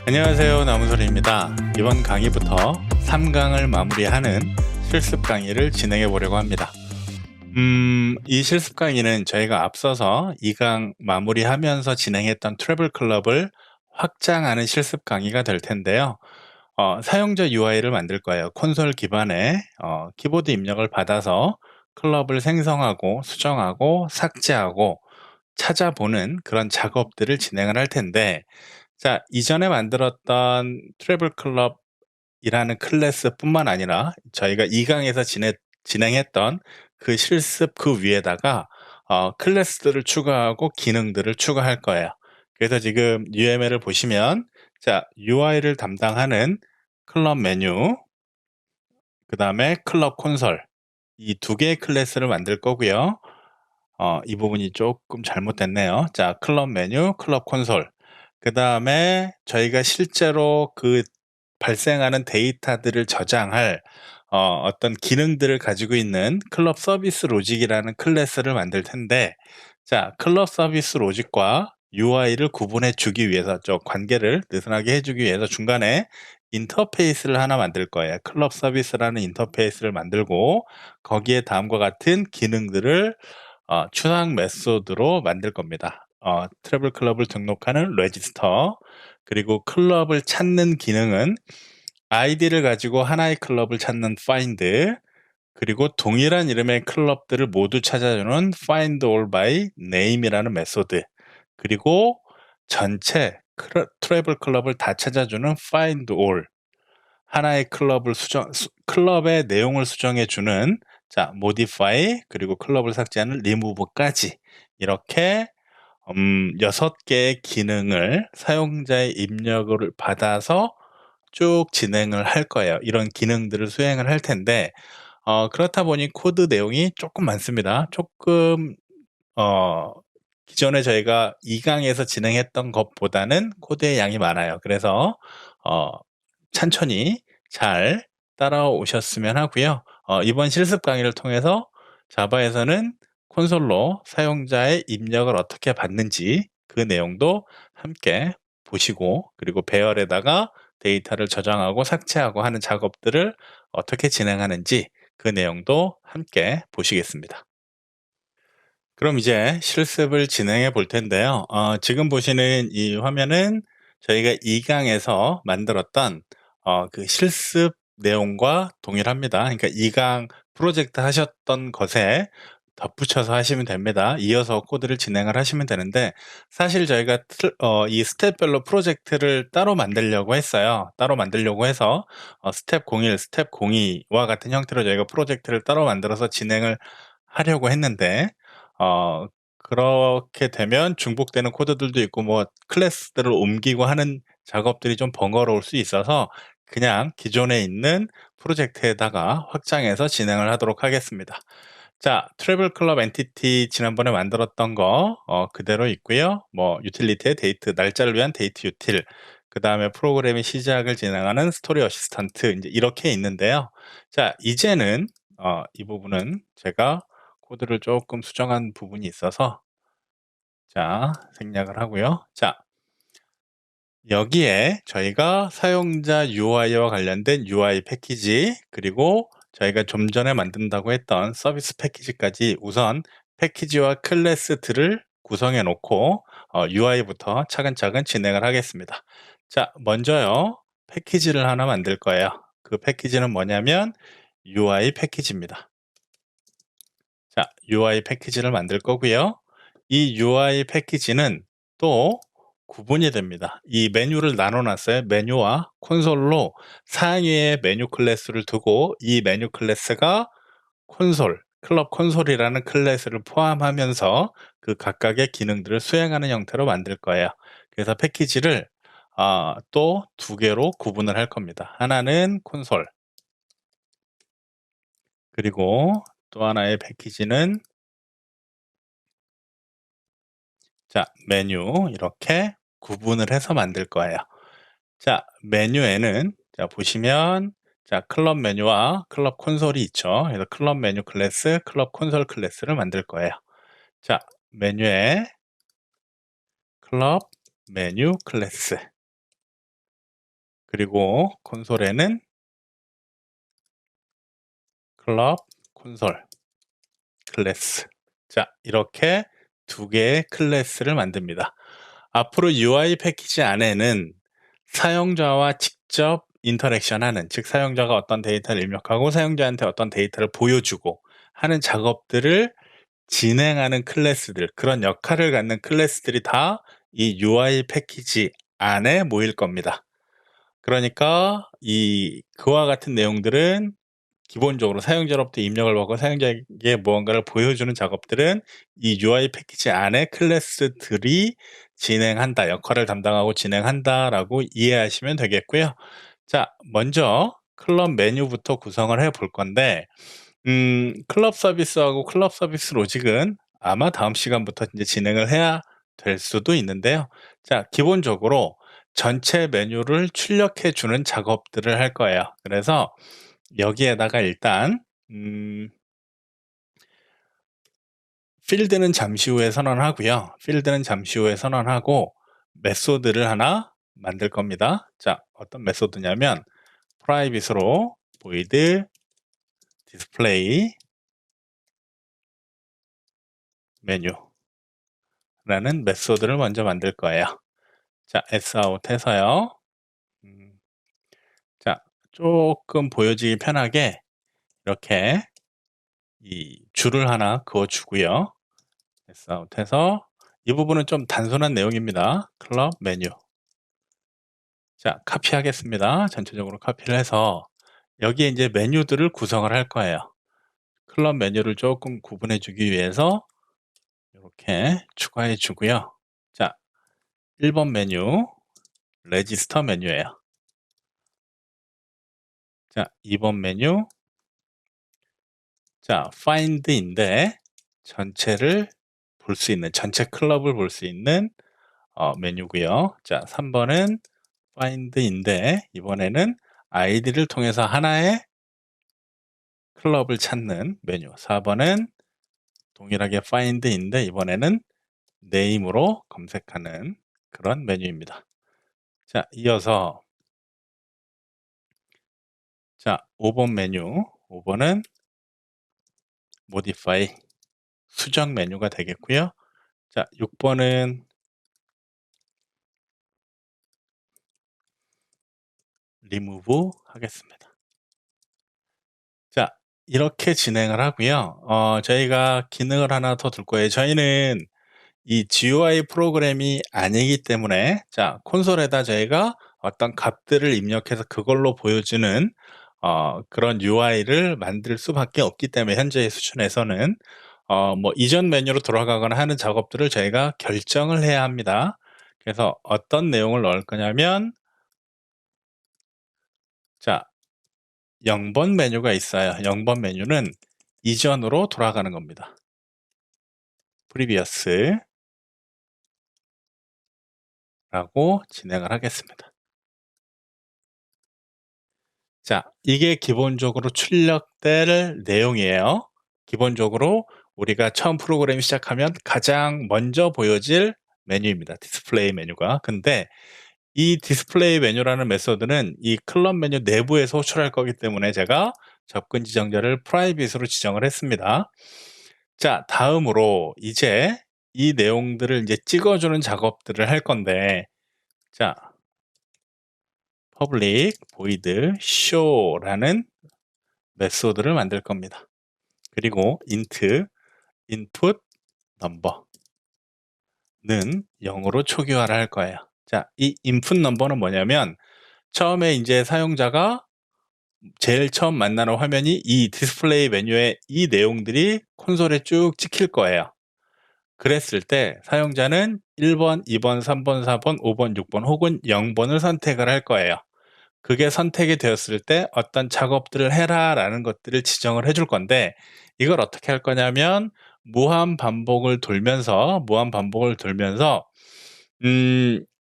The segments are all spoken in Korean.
안녕하세요, 나무소리입니다. 이번 강의부터 3강을 마무리하는 실습 강의를 진행해 보려고 합니다. 이 실습 강의는 저희가 앞서서 2강 마무리하면서 진행했던 트래블 클럽을 확장하는 실습 강의가 될 텐데요. 사용자 UI를 만들 거예요. 콘솔 기반의 키보드 입력을 받아서 클럽을 생성하고 수정하고 삭제하고 찾아보는 그런 작업들을 진행을 할 텐데, 자, 이전에 만들었던 트래블 클럽이라는 클래스뿐만 아니라 저희가 2강에서 진행했던 그 실습 그 위에다가 클래스들을 추가하고 기능들을 추가할 거예요. 그래서 지금 UML을 보시면, 자, UI를 담당하는 클럽 메뉴, 그 다음에 클럽 콘솔, 이 두 개의 클래스를 만들 거고요. 이 부분이 조금 잘못됐네요. 자, 클럽 메뉴, 클럽 콘솔. 그 다음에 저희가 실제로 그 발생하는 데이터들을 저장할 어떤 기능들을 가지고 있는 클럽 서비스 로직이라는 클래스를 만들 텐데, 자, 클럽 서비스 로직과 UI를 구분해 주기 위해서, 좀 관계를 느슨하게 해주기 위해서 중간에 인터페이스를 하나 만들 거예요. 클럽 서비스라는 인터페이스를 만들고 거기에 다음과 같은 기능들을 추상 메소드로 만들 겁니다. 트래블 클럽을 등록하는 레지스터, 그리고 클럽을 찾는 기능은 아이디를 가지고 하나의 클럽을 찾는 find, 그리고 동일한 이름의 클럽들을 모두 찾아주는 find all by name이라는 메소드, 그리고 전체 트래블 클럽을 다 찾아주는 find all, 하나의 클럽의 내용을 수정해 주는, 자, modify, 그리고 클럽을 삭제하는 remove까지 이렇게 6개의 기능을 사용자의 입력을 받아서 쭉 진행을 할 거예요. 이런 기능들을 수행을 할 텐데, 그렇다 보니 코드 내용이 조금 많습니다. 조금 어 기존에 저희가 2강에서 진행했던 것보다는 코드의 양이 많아요. 그래서 어 천천히 잘 따라오셨으면 하고요. 이번 실습 강의를 통해서 자바에서는 콘솔로 사용자의 입력을 어떻게 받는지 그 내용도 함께 보시고, 그리고 배열에다가 데이터를 저장하고 삭제하고 하는 작업들을 어떻게 진행하는지 그 내용도 함께 보시겠습니다. 그럼 이제 실습을 진행해 볼 텐데요. 지금 보시는 이 화면은 저희가 2강에서 만들었던 그 실습 내용과 동일합니다. 그러니까 2강 프로젝트 하셨던 것에 덧붙여서 하시면 됩니다. 이어서 코드를 진행을 하시면 되는데, 사실 저희가 이 스텝별로 프로젝트를 따로 만들려고 했어요. 따로 만들려고 해서 스텝 01, 스텝 02와 같은 형태로 저희가 프로젝트를 따로 만들어서 진행을 하려고 했는데, 어 그렇게 되면 중복되는 코드들도 있고 뭐 클래스들을 옮기고 하는 작업들이 좀 번거로울 수 있어서 그냥 기존에 있는 프로젝트에다가 확장해서 진행을 하도록 하겠습니다. 자, 트래블 클럽 엔티티 지난번에 만들었던 거 그대로 있고요. 뭐 유틸리티의 데이트, 날짜를 위한 데이트 유틸, 그다음에 프로그램의 시작을 진행하는 스토리 어시스턴트, 이제 이렇게 있는데요. 자, 이제는 이 부분은 제가 코드를 조금 수정한 부분이 있어서, 자, 생략을 하고요. 자, 여기에 저희가 사용자 UI와 관련된 UI 패키지, 그리고 저희가 좀 전에 만든다고 했던 서비스 패키지까지, 우선 패키지와 클래스들을 구성해 놓고 UI부터 차근차근 진행을 하겠습니다. 자, 먼저요, 패키지를 하나 만들 거예요. 그 패키지는 뭐냐면 UI 패키지입니다. 자, UI 패키지를 만들 거고요. 이 UI 패키지는 또 구분이 됩니다. 이 메뉴를 나눠 놨어요. 메뉴와 콘솔로 상위에 메뉴 클래스를 두고, 이 메뉴 클래스가 콘솔, 클럽 콘솔이라는 클래스를 포함하면서 그 각각의 기능들을 수행하는 형태로 만들 거예요. 그래서 패키지를 또 두 개로 구분을 할 겁니다. 하나는 콘솔, 그리고 또 하나의 패키지는, 자, 메뉴, 이렇게 구분을 해서 만들 거예요. 자, 메뉴에는 자 보시면, 자, 클럽 메뉴와 클럽 콘솔이 있죠. 그래서 클럽 메뉴 클래스, 클럽 콘솔 클래스를 만들 거예요. 자, 메뉴에 클럽 메뉴 클래스, 그리고 콘솔에는 클럽 콘솔 클래스. 자, 이렇게 두 개의 클래스를 만듭니다. 앞으로 UI 패키지 안에는 사용자와 직접 인터랙션하는, 즉 사용자가 어떤 데이터를 입력하고 사용자한테 어떤 데이터를 보여주고 하는 작업들을 진행하는 클래스들, 그런 역할을 갖는 클래스들이 다 이 UI 패키지 안에 모일 겁니다. 그러니까 그와 같은 내용들은 기본적으로 사용자로부터 입력을 받고 사용자에게 무언가를 보여주는 작업들은 이 UI 패키지 안에 클래스들이 진행한다, 역할을 담당하고 진행한다라고 이해하시면 되겠고요. 자, 먼저 클럽 메뉴부터 구성을 해 볼 건데, 클럽 서비스하고 클럽 서비스 로직은 아마 다음 시간부터 이제 진행을 해야 될 수도 있는데요. 자, 기본적으로 전체 메뉴를 출력해 주는 작업들을 할 거예요. 그래서 여기에다가 일단 필드는 잠시 후에 선언하고요. 필드는 잠시 후에 선언하고 메소드를 하나 만들 겁니다. 자, 어떤 메소드냐면 프라이빗으로 void display 메뉴라는 메소드를 먼저 만들 거예요. 자, sout 해서요. 자, 조금 보여지기 편하게 이렇게 이 줄을 하나 그어 주고요. sout 해서 이 부분은 좀 단순한 내용입니다. 클럽 메뉴. 자, 카피하겠습니다. 전체적으로 카피를 해서 여기에 이제 메뉴들을 구성을 할 거예요. 클럽 메뉴를 조금 구분해 주기 위해서 이렇게 추가해 주고요. 자, 1번 메뉴 레지스터 메뉴예요. 자, 2번 메뉴, 자, find인데 전체를 볼 수 있는, 전체 클럽을 볼 수 있는 메뉴고요. 자, 3번은 find인데 이번에는 아이디를 통해서 하나의 클럽을 찾는 메뉴. 4번은 동일하게 find인데 이번에는 name으로 검색하는 그런 메뉴입니다. 자, 이어서 자, 5번 메뉴. 5번은 modify 수정 메뉴가 되겠고요. 자, 6번은 remove 하겠습니다. 자, 이렇게 진행을 하고요. 저희가 기능을 하나 더 둘 거예요. 저희는 이 GUI 프로그램이 아니기 때문에 자, 콘솔에다 저희가 어떤 값들을 입력해서 그걸로 보여주는 그런 UI를 만들 수밖에 없기 때문에 현재의 수준에서는 뭐 이전 메뉴로 돌아가거나 하는 작업들을 저희가 결정을 해야 합니다. 그래서 어떤 내용을 넣을 거냐면 자, 0번 메뉴가 있어요. 0번 메뉴는 이전으로 돌아가는 겁니다. previous 라고 진행을 하겠습니다. 자, 이게 기본적으로 출력될 내용이에요. 기본적으로 우리가 처음 프로그램이 시작하면 가장 먼저 보여질 메뉴입니다. 디스플레이 메뉴가. 근데 이 디스플레이 메뉴라는 메소드는 이 클럽 메뉴 내부에서 호출할 거기 때문에 제가 접근 지정자를 프라이빗으로 지정을 했습니다. 자, 다음으로 이제 이 내용들을 이제 찍어주는 작업들을 할 건데, 자, public void show라는 메소드를 만들 겁니다. 그리고 int input number는 0으로 초기화를 할 거예요. 자, 이 input number는 뭐냐면 처음에 이제 사용자가 제일 처음 만나는 화면이 이 디스플레이 메뉴에 이 내용들이 콘솔에 쭉 찍힐 거예요. 그랬을 때 사용자는 1번, 2번, 3번, 4번, 5번, 6번 혹은 0번을 선택을 할 거예요. 그게 선택이 되었을 때 어떤 작업들을 해라 라는 것들을 지정을 해줄 건데 이걸 어떻게 할 거냐면 무한 반복을 돌면서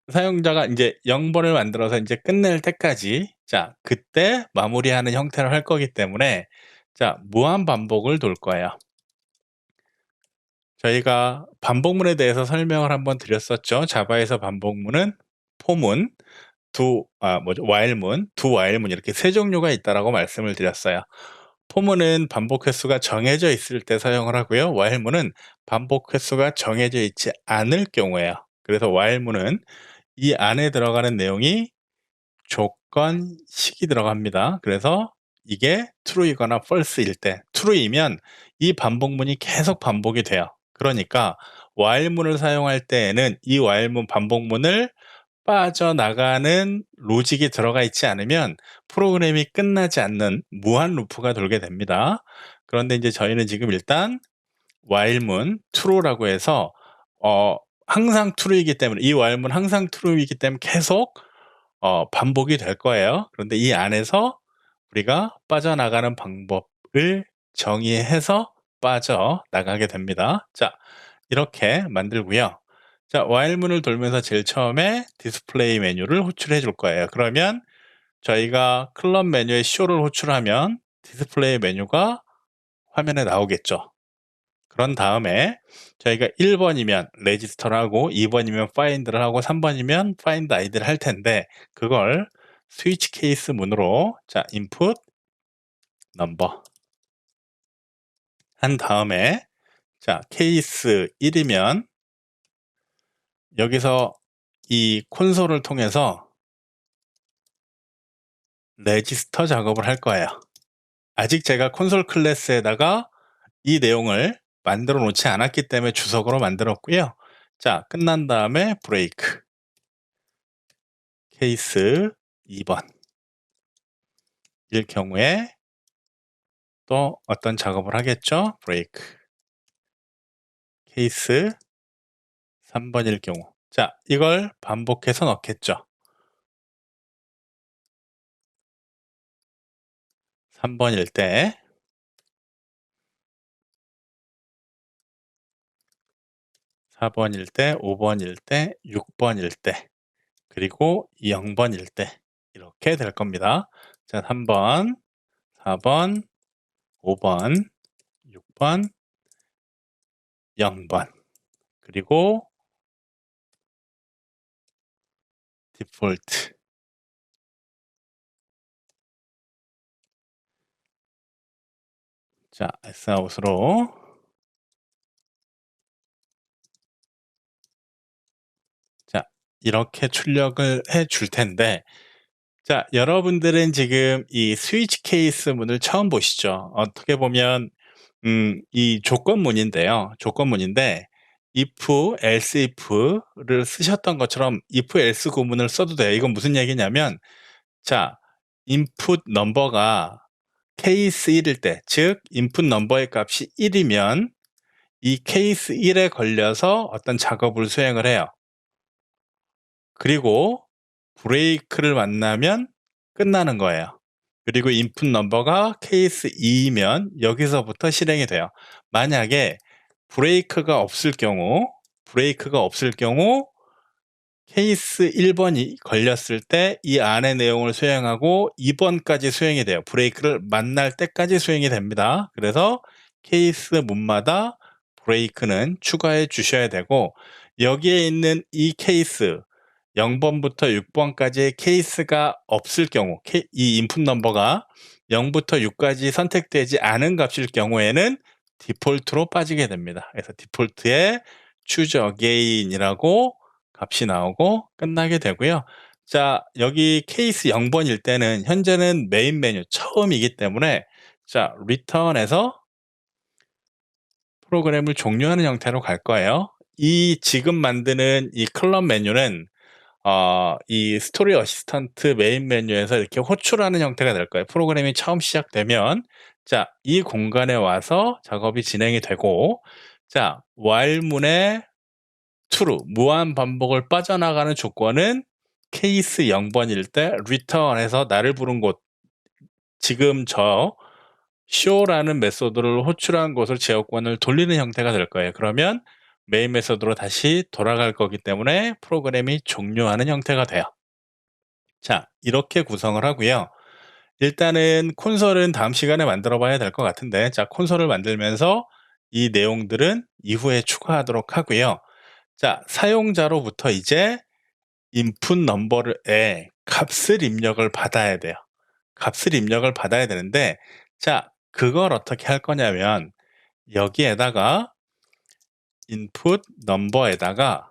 사용자가 이제 0번을 만들어서 이제 끝낼 때까지 자, 그때 마무리하는 형태로 할 거기 때문에 자, 무한 반복을 돌 거예요. 저희가 반복문에 대해서 설명을 한번 드렸었죠. 자바에서 반복문은 포문, while문, do while문 이렇게 세 종류가 있다라고 말씀을 드렸어요. 포문은 반복 횟수가 정해져 있을 때 사용을 하고요. while문은 반복 횟수가 정해져 있지 않을 경우에요. 그래서 while문은 이 안에 들어가는 내용이 조건식이 들어갑니다. 그래서 이게 true이거나 false일 때, true이면 이 반복문이 계속 반복이 돼요. 그러니까 while문을 사용할 때에는 이 while문 반복문을 빠져나가는 로직이 들어가 있지 않으면 프로그램이 끝나지 않는 무한 루프가 돌게 됩니다. 그런데 이제 저희는 지금 일단 while문 true라고 해서 항상 true이기 때문에 이 while문 항상 true이기 때문에 계속 반복이 될 거예요. 그런데 이 안에서 우리가 빠져나가는 방법을 정의해서 빠져나가게 됩니다. 자, 이렇게 만들고요. 자, while문을 돌면서 제일 처음에 디스플레이 메뉴를 호출해 줄 거예요. 그러면 저희가 클럽 메뉴에 show를 호출하면 디스플레이 메뉴가 화면에 나오겠죠. 그런 다음에 저희가 1번이면 레지스터를 하고 2번이면 find를 하고 3번이면 find id를 할 텐데 그걸 스위치 케이스 문으로 자 input number 한 다음에 자 케이스 1이면 여기서 이 콘솔을 통해서 레지스터 작업을 할 거예요. 아직 제가 콘솔 클래스에다가 이 내용을 만들어 놓지 않았기 때문에 주석으로 만들었고요. 자, 끝난 다음에 브레이크 케이스 2번 일 경우에 또 어떤 작업을 하겠죠? 브레이크 케이스 3번일 경우 자, 이걸 반복해서 넣겠죠. 3번일 때 4번일 때 5번일 때 6번일 때 그리고 0번일 때 이렇게 될 겁니다. 자, 3번 4번 5번 6번 0번 그리고 디폴트 자, Sout으로 자, 이렇게 출력을 해 줄 텐데 자, 여러분들은 지금 이 스위치 케이스 문을 처음 보시죠. 어떻게 보면 이 조건문인데요. 조건문인데 if, else if를 쓰셨던 것처럼 if, else 구문을 써도 돼요. 이건 무슨 얘기냐면 자, input number가 케이스 1일 때, 즉 input number의 값이 1이면 이 케이스 1에 걸려서 어떤 작업을 수행을 해요. 그리고 브레이크를 만나면 끝나는 거예요. 그리고 인풋 넘버가 케이스 2이면 여기서부터 실행이 돼요. 만약에 브레이크가 없을 경우 케이스 1번이 걸렸을 때 이 안의 내용을 수행하고 2번까지 수행이 돼요. 브레이크를 만날 때까지 수행이 됩니다. 그래서 케이스 문마다 브레이크는 추가해 주셔야 되고 여기에 있는 이 케이스 0번부터 6번까지의 케이스가 없을 경우 이 인풋 넘버가 0부터 6까지 선택되지 않은 값일 경우에는 디폴트로 빠지게 됩니다. 그래서 디폴트에 choose again이라고 값이 나오고 끝나게 되고요. 자, 여기 케이스 0번일 때는 현재는 메인 메뉴 처음이기 때문에 자, return에서 프로그램을 종료하는 형태로 갈 거예요. 이 지금 만드는 이 클럽 메뉴는 이 스토리 어시스턴트 메인 메뉴에서 이렇게 호출하는 형태가 될 거예요. 프로그램이 처음 시작되면 자, 이 공간에 와서 작업이 진행이 되고 자, while문의 true, 무한 반복을 빠져나가는 조건은 케이스 0번일 때 return에서 나를 부른 곳 지금 저 show라는 메소드를 호출한 곳을 제어권을 돌리는 형태가 될 거예요. 그러면 메인 메소드로 다시 돌아갈 거기 때문에 프로그램이 종료하는 형태가 돼요. 자, 이렇게 구성을 하고요. 일단은 콘솔은 다음 시간에 만들어 봐야 될 것 같은데, 자, 콘솔을 만들면서 이 내용들은 이후에 추가하도록 하고요. 자, 사용자로부터 이제 인풋 넘버에 값을 입력을 받아야 돼요. 값을 입력을 받아야 되는데, 자, 그걸 어떻게 할 거냐면 여기에다가 인풋 넘버에다가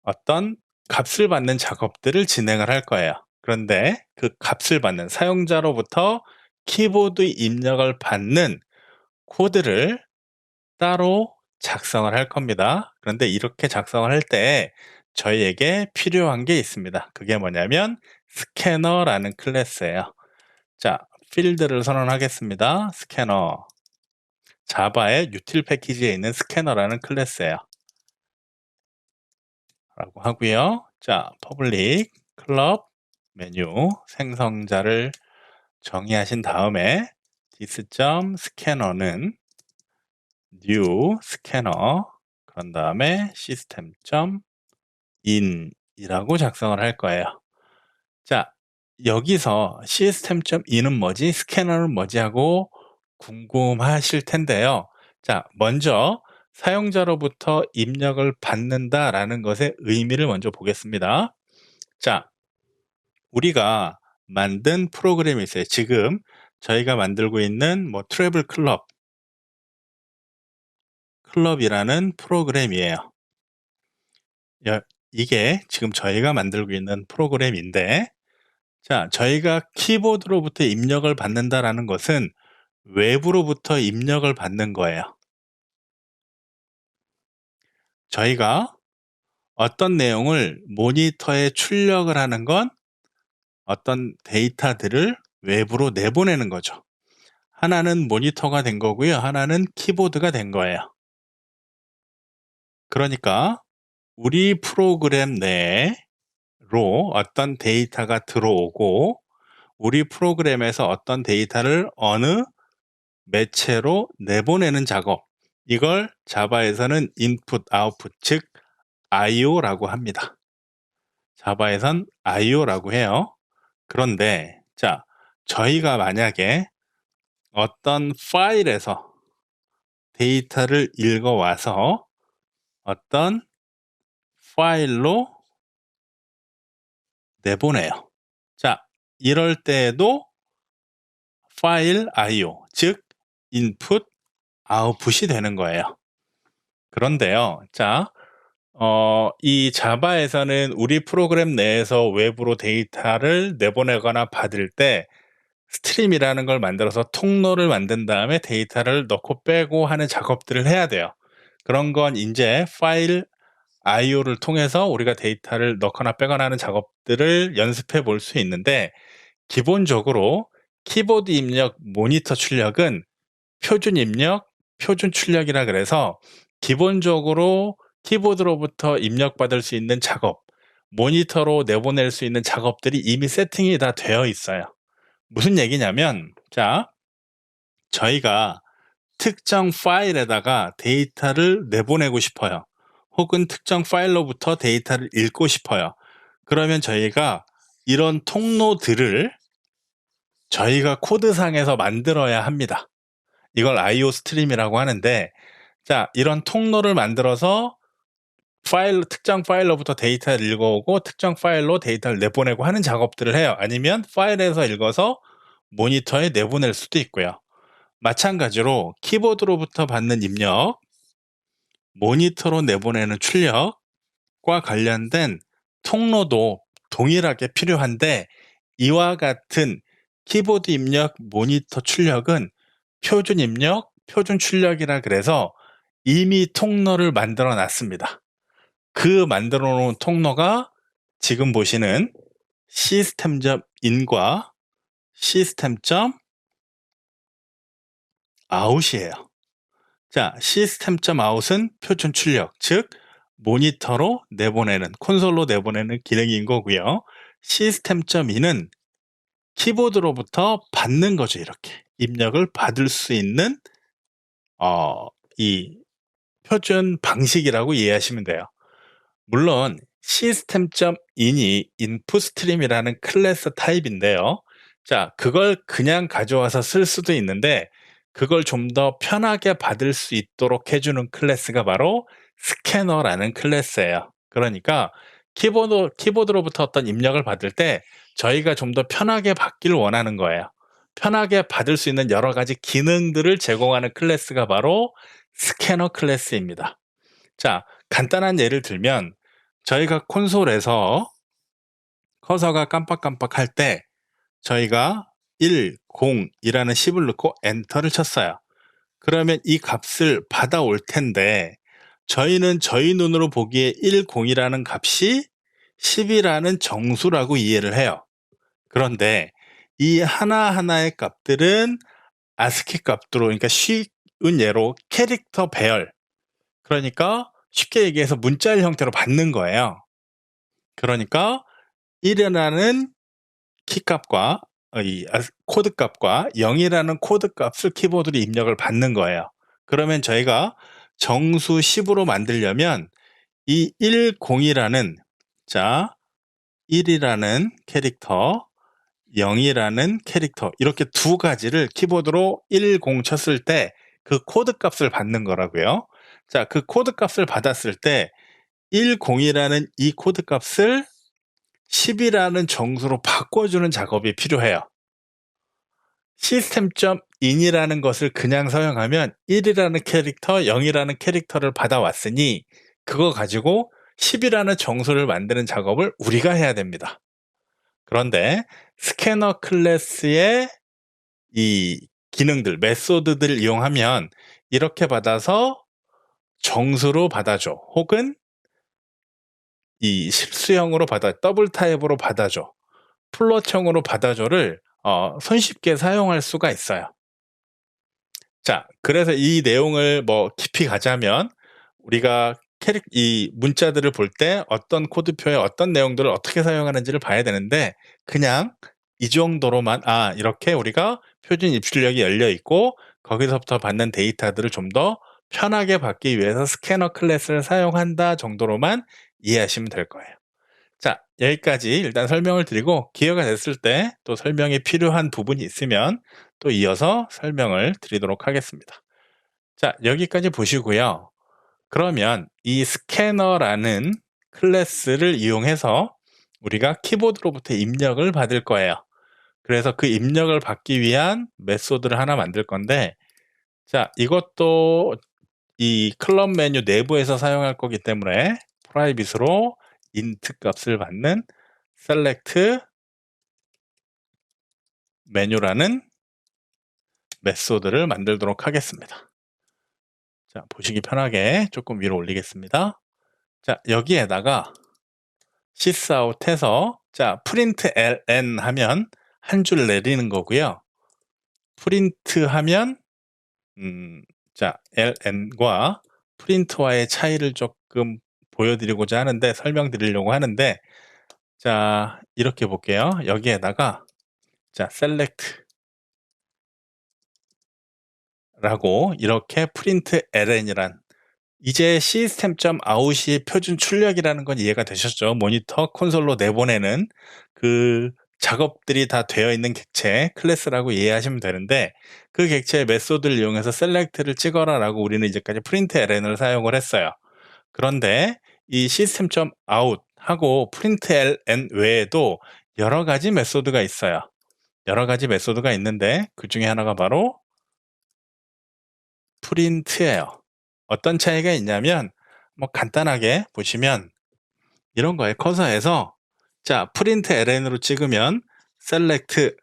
어떤 값을 받는 작업들을 진행을 할 거예요. 그런데 그 값을 받는 사용자로부터 키보드 입력을 받는 코드를 따로 작성을 할 겁니다. 그런데 이렇게 작성을 할 때 저희에게 필요한 게 있습니다. 그게 뭐냐면 스캐너라는 클래스예요. 자, 필드를 선언하겠습니다. 스캐너. 자바의 유틸 패키지에 있는 스캐너라는 클래스예요. 라고 하고요. 자, 퍼블릭 클럽 메뉴 생성자를 정의하신 다음에 this.scanner는 new 스캐너 그런 다음에 system.in이라고 작성을 할 거예요. 자, 여기서 system.in은 뭐지? 스캐너는 뭐지? 하고 궁금하실 텐데요. 자, 먼저 사용자로부터 입력을 받는다라는 것의 의미를 먼저 보겠습니다. 자, 우리가 만든 프로그램이 있어요. 지금 저희가 만들고 있는 뭐 트래블 클럽이라는 프로그램이에요. 이게 지금 저희가 만들고 있는 프로그램인데, 자, 저희가 키보드로부터 입력을 받는다라는 것은 외부로부터 입력을 받는 거예요. 저희가 어떤 내용을 모니터에 출력을 하는 건 어떤 데이터들을 외부로 내보내는 거죠. 하나는 모니터가 된 거고요. 하나는 키보드가 된 거예요. 그러니까 우리 프로그램 내로 어떤 데이터가 들어오고 우리 프로그램에서 어떤 데이터를 어느 매체로 내보내는 작업, 이걸 자바에서는 인풋, 아웃풋, 즉 IO라고 합니다. 자바에선 IO라고 해요. 그런데 자, 저희가 만약에 어떤 파일에서 데이터를 읽어와서 어떤 파일로 내보내요. 자, 이럴 때에도 파일 IO, 즉 인풋, 아웃풋이 되는 거예요. 그런데요. 자, 이 자바에서는 우리 프로그램 내에서 외부로 데이터를 내보내거나 받을 때 스트림이라는 걸 만들어서 통로를 만든 다음에 데이터를 넣고 빼고 하는 작업들을 해야 돼요. 그런 건 인제 파일 IO를 통해서 우리가 데이터를 넣거나 빼거나 하는 작업들을 연습해 볼 수 있는데, 기본적으로 키보드 입력, 모니터 출력은 표준 입력, 표준 출력이라 그래서 기본적으로 키보드로부터 입력받을 수 있는 작업, 모니터로 내보낼 수 있는 작업들이 이미 세팅이 다 되어 있어요. 무슨 얘기냐면, 자, 저희가 특정 파일에다가 데이터를 내보내고 싶어요. 혹은 특정 파일로부터 데이터를 읽고 싶어요. 그러면 저희가 이런 통로들을 저희가 코드상에서 만들어야 합니다. 이걸 IO 스트림이라고 하는데, 자, 이런 통로를 만들어서 특정 파일로부터 데이터를 읽어오고 특정 파일로 데이터를 내보내고 하는 작업들을 해요. 아니면 파일에서 읽어서 모니터에 내보낼 수도 있고요. 마찬가지로 키보드로부터 받는 입력, 모니터로 내보내는 출력과 관련된 통로도 동일하게 필요한데, 이와 같은 키보드 입력, 모니터 출력은 표준 입력, 표준 출력이라 그래서 이미 통로를 만들어 놨습니다. 그 만들어 놓은 통로가 지금 보시는 system.in과 system.out이에요. 자, system.out은 표준 출력, 즉 모니터로 내보내는, 콘솔로 내보내는 기능인 거고요. system.in은 키보드로부터 받는 거죠. 이렇게 입력을 받을 수 있는 이 표준 방식이라고 이해하시면 돼요. 물론 시스템.in이 input stream이라는 클래스 타입인데요. 자, 그걸 그냥 가져와서 쓸 수도 있는데 그걸 좀 더 편하게 받을 수 있도록 해 주는 클래스가 바로 스캐너라는 클래스예요. 그러니까 키보드로부터 어떤 입력을 받을 때 저희가 좀 더 편하게 받길 원하는 거예요. 편하게 받을 수 있는 여러 가지 기능들을 제공하는 클래스가 바로 스캐너 클래스입니다. 자, 간단한 예를 들면 저희가 콘솔에서 커서가 깜빡깜빡할 때 저희가 1, 0이라는 10을 넣고 엔터를 쳤어요. 그러면 이 값을 받아올 텐데 저희는 저희 눈으로 보기에 1, 0이라는 값이 10이라는 정수라고 이해를 해요. 그런데 이 하나하나의 값들은 ASCII 값으로, 그러니까 쉬운 예로 캐릭터 배열, 그러니까 쉽게 얘기해서 문자일 형태로 받는 거예요. 그러니까 1이라는 키값과 코드 값과 0이라는 코드 값을 키보드로 입력을 받는 거예요. 그러면 저희가 정수 10으로 만들려면 이 1, 0이라는, 자, 1이라는 캐릭터, 0이라는 캐릭터, 이렇게 두 가지를 키보드로 1, 0 쳤을 때 그 코드 값을 받는 거라고요. 자, 그 코드 값을 받았을 때 1, 0이라는 이 코드 값을 10이라는 정수로 바꿔주는 작업이 필요해요. 시스템.in이라는 것을 그냥 사용하면 1이라는 캐릭터, 0이라는 캐릭터를 받아왔으니 그거 가지고 10이라는 정수를 만드는 작업을 우리가 해야 됩니다. 그런데 스캐너 클래스의 이 기능들, 메소드들을 이용하면 이렇게 받아서 정수로 받아줘, 혹은 이 실수형으로 더블 타입으로 받아줘, 플롯형으로 받아줘를 손쉽게 사용할 수가 있어요. 자, 그래서 이 내용을 뭐 깊이 가자면 우리가 이 문자들을 볼 때 어떤 코드표에 어떤 내용들을 어떻게 사용하는지를 봐야 되는데 그냥 이 정도로만, 이렇게 우리가 표준 입출력이 열려 있고 거기서부터 받는 데이터들을 좀 더 편하게 받기 위해서 스캐너 클래스를 사용한다 정도로만 이해하시면 될 거예요. 자, 여기까지 일단 설명을 드리고 기회가 됐을 때 또 설명이 필요한 부분이 있으면 또 이어서 설명을 드리도록 하겠습니다. 자, 여기까지 보시고요. 그러면 이 스캐너라는 클래스를 이용해서 우리가 키보드로부터 입력을 받을 거예요. 그래서 그 입력을 받기 위한 메소드를 하나 만들 건데, 자, 이것도 이 클럽 메뉴 내부에서 사용할 거기 때문에 프라이빗으로 int 값을 받는 select 메뉴라는 메소드를 만들도록 하겠습니다. 자, 보시기 편하게 조금 위로 올리겠습니다. 자, 여기에다가 sysout해서 자, print ln 하면 한 줄 내리는 거고요. 프린트 하면 자, ln과 프린트와의 차이를 조금 보여드리고자 하는데, 설명드리려고 하는데, 자, 이렇게 볼게요. 여기에다가 자, select 라고 이렇게 print ln이란, 이제 system.out이 표준 출력이라는 건 이해가 되셨죠? 모니터 콘솔로 내보내는 그 작업들이 다 되어 있는 객체 클래스라고 이해하시면 되는데, 그 객체의 메소드를 이용해서 select를 찍어라라고 우리는 이제까지 println을 사용을 했어요. 그런데 이 system.out 하고 println 외에도 여러 가지 메소드가 있어요. 여러 가지 메소드가 있는데 그 중에 하나가 바로 print예요. 어떤 차이가 있냐면 뭐 간단하게 보시면 이런 거예요. 커서에서 자, println으로 찍으면 select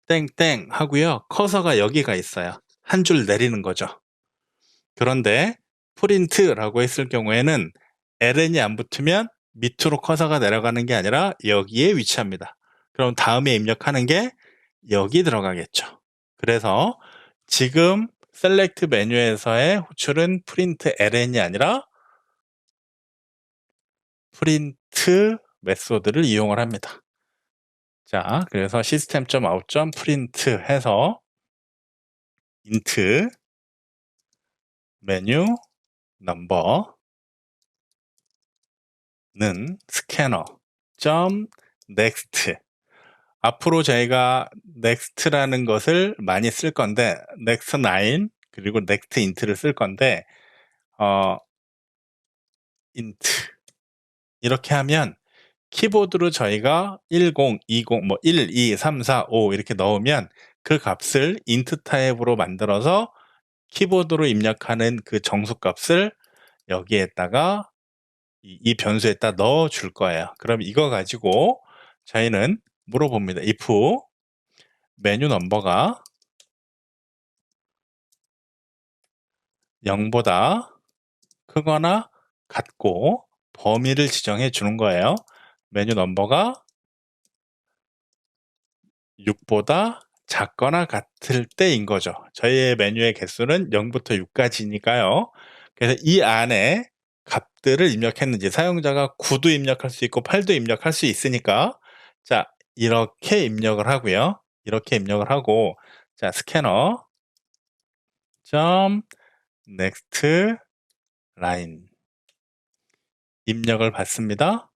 땡땡 하고요. 커서가 여기가 있어요. 한 줄 내리는 거죠. 그런데 print라고 했을 경우에는 ln이 안 붙으면 밑으로 커서가 내려가는 게 아니라 여기에 위치합니다. 그럼 다음에 입력하는 게 여기 들어가겠죠. 그래서 지금 select 메뉴에서의 호출은 println이 아니라 print 메소드를 이용을 합니다. 자, 그래서 system.out.print 해서 int 메뉴 넘버 스캐너 점 넥스트. 앞으로 저희가 넥스트라는 것을 많이 쓸 건데 넥스트 9 그리고 넥스트 인트를 쓸 건데 어 인트 이렇게 하면 키보드로 저희가 10, 20 뭐 1, 2, 3, 4, 5 이렇게 넣으면 그 값을 int 타입으로 만들어서 키보드로 입력하는 그 정수값을 여기에다가 이 변수에다 넣어 줄 거예요. 그럼 이거 가지고 저희는 물어봅니다. if 메뉴 넘버가 0보다 크거나 같고 범위를 지정해 주는 거예요. 메뉴 넘버가 6보다 작거나 같을 때인 거죠. 저희의 메뉴의 개수는 0부터 6까지니까요. 그래서 이 안에 값들을 입력했는지 사용자가 9도 입력할 수 있고 8도 입력할 수 있으니까 자 이렇게 입력을 하고요. 이렇게 입력을 하고 자 스캐너 점 넥스트 라인 입력을 받습니다.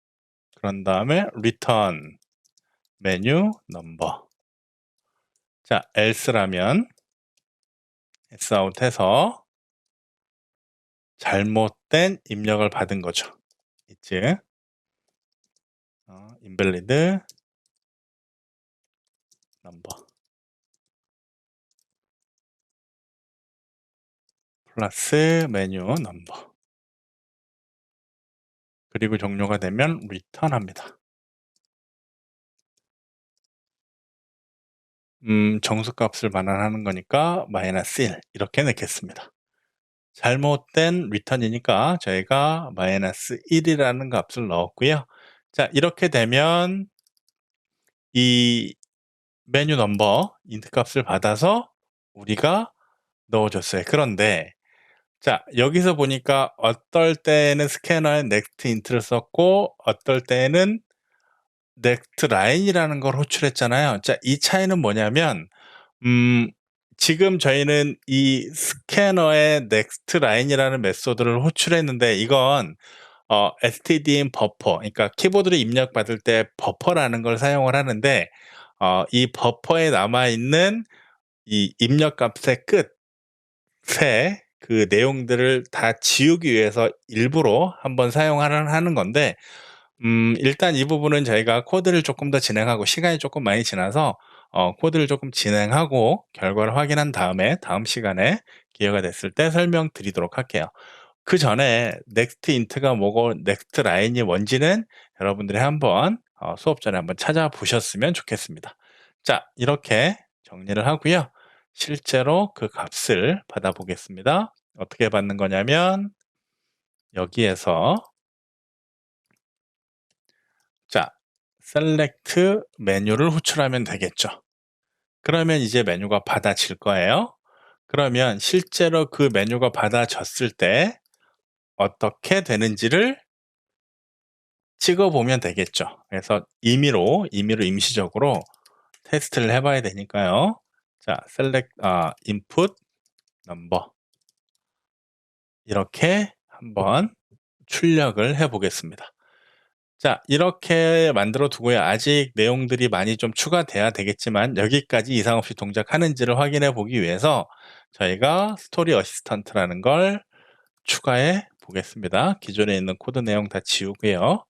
그런 다음에 return 메뉴 넘버 자 else라면 sout해서 잘못된 입력을 받은 거죠. 즉 invalid number 플러스 메뉴 넘버 그리고 종료가 되면 return 합니다. 정수값을 반환하는 거니까 -1 이렇게 넣겠습니다. 잘못된 return이니까 저희가 -1이라는 값을 넣었고요. 자 이렇게 되면 이 메뉴 넘버 int 값을 받아서 우리가 넣어 줬어요. 그런데 자 여기서 보니까 어떨 때는 스캐너에 next int를 썼고 어떨 때는 next line이라는 걸 호출했잖아요. 자 이 차이는 뭐냐면 지금 저희는 이 스캐너에 next line이라는 메소드를 호출했는데 이건 stdin 버퍼 그러니까 키보드로 입력받을 때 버퍼라는 걸 사용을 하는데 이 버퍼에 남아 있는 이 입력값의 끝에 그 내용들을 다 지우기 위해서 일부러 한번 하는 건데 일단 이 부분은 저희가 코드를 조금 더 진행하고 시간이 조금 많이 지나서 코드를 조금 진행하고 결과를 확인한 다음에 다음 시간에 기회가 됐을 때 설명드리도록 할게요. 그전에 next int가 뭐고 next line이 뭔지는 여러분들이 한번 수업 전에 한번 찾아보셨으면 좋겠습니다. 자 이렇게 정리를 하고요. 실제로 그 값을 받아보겠습니다. 어떻게 받는 거냐면 여기에서 자 select 메뉴를 호출하면 되겠죠. 그러면 이제 메뉴가 받아질 거예요. 그러면 실제로 그 메뉴가 받아졌을 때 어떻게 되는지를 찍어보면 되겠죠. 그래서 임의로 임시적으로 테스트를 해봐야 되니까요. 자, select input number 이렇게 한번 출력을 해보겠습니다. 자, 이렇게 만들어 두고요. 아직 내용들이 많이 좀 추가돼야 되겠지만 여기까지 이상 없이 동작하는지를 확인해 보기 위해서 저희가 스토리 어시스턴트라는 걸 추가해 보겠습니다. 기존에 있는 코드 내용 다 지우고요.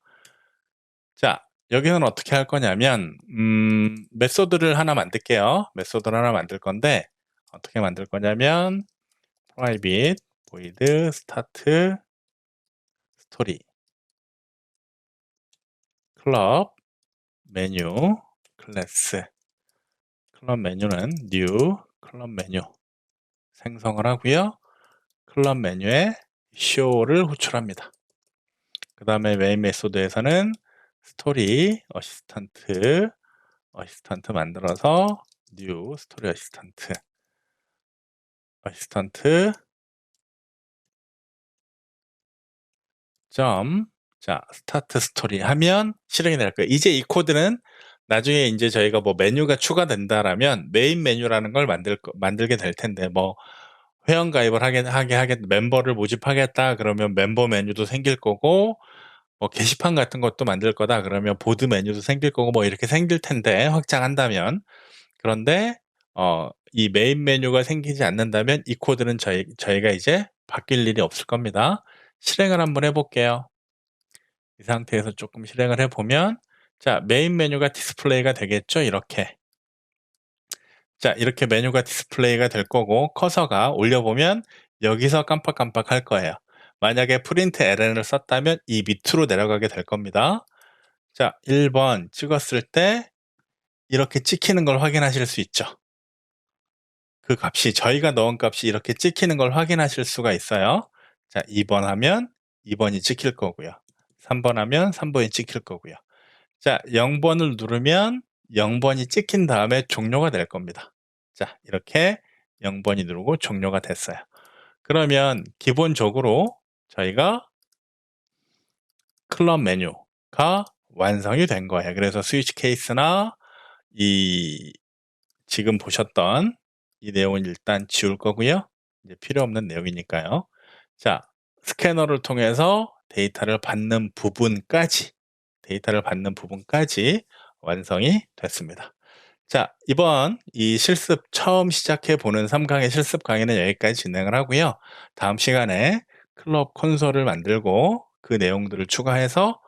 자, 여기서는 어떻게 할 거냐면 메소드를 하나 만들게요. 메소드를 하나 만들 건데 어떻게 만들 거냐면 private void start story 클럽 메뉴 클래스 클럽 메뉴는 new 클럽 메뉴 생성을 하고요. 클럽 메뉴에 show를 호출합니다. 그 다음에 메인 메소드에서는 스토리 어시스턴트 만들어서 new 스토리 어시스턴트 점 자 스타트 스토리 하면 실행이 될 거예요. 이제 이 코드는 나중에 이제 저희가 뭐 메뉴가 추가된다라면 메인 메뉴라는 걸 만들게 될 텐데 뭐 회원 가입을 하게 멤버를 모집하겠다 그러면 멤버 메뉴도 생길 거고 뭐 게시판 같은 것도 만들 거다 그러면 보드 메뉴도 생길 거고 뭐 이렇게 생길 텐데 확장한다면. 그런데 이 메인 메뉴가 생기지 않는다면 이 코드는 저희가 이제 바뀔 일이 없을 겁니다. 실행을 한번 해 볼게요. 이 상태에서 조금 실행을 해 보면 자 메인 메뉴가 디스플레이가 되겠죠 이렇게. 자 이렇게 메뉴가 디스플레이가 될 거고 커서가 올려보면 여기서 깜빡깜빡할 거예요. 만약에 프린트 ln을 썼다면 이 밑으로 내려가게 될 겁니다. 자 1번 찍었을 때 이렇게 찍히는 걸 확인하실 수 있죠. 그 값이 저희가 넣은 값이 이렇게 찍히는 걸 확인하실 수가 있어요. 자 2번 하면 2번이 찍힐 거고요. 3번 하면 3번이 찍힐 거고요. 자 0번을 누르면 0번이 찍힌 다음에 종료가 될 겁니다. 자 이렇게 0번이 누르고 종료가 됐어요. 그러면 기본적으로 저희가 클럽 메뉴가 완성이 된 거예요. 그래서 스위치 케이스나 이 지금 보셨던 이 내용은 일단 지울 거고요. 이제 필요 없는 내용이니까요. 자, 스캐너를 통해서 데이터를 받는 부분까지 완성이 됐습니다. 자, 이번 이 실습 처음 시작해 보는 3강의 실습 강의는 여기까지 진행을 하고요. 다음 시간에 클럽 콘솔을 만들고 그 내용들을 추가해서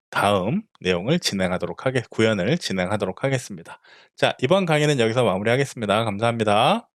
다음 내용을 구현을 진행하도록 하겠습니다. 자, 이번 강의는 여기서 마무리하겠습니다. 감사합니다.